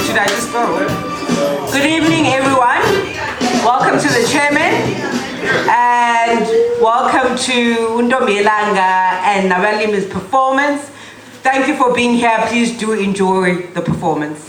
Should I just go? Good evening, everyone. Welcome to the chairman and welcome to Ntomb'Yelanga NaBaLimi's performance. Thank you for being here. Please do enjoy the performance.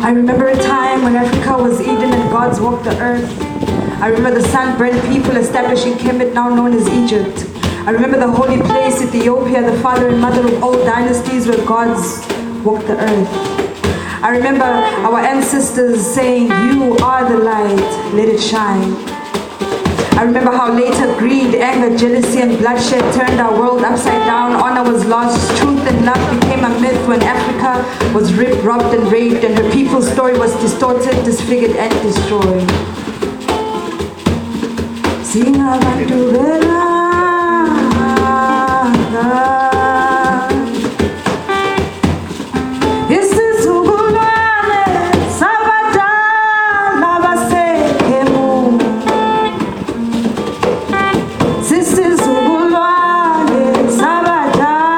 I remember a time when Africa was Eden and gods walked the earth. I remember the sun-burnt people establishing Kemet, now known as Egypt. I remember the holy place, Ethiopia, the father and mother of all dynasties where gods walked the earth. I remember our ancestors saying, "You are the light, let it shine." I remember how later greed, anger, jealousy, and bloodshed turned our world upside down. Honor was lost, truth and love became a myth when Africa was ripped, robbed, and raped, and her people's story was distorted, disfigured, and destroyed. Ntomb'Yelaga. Sabata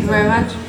very much.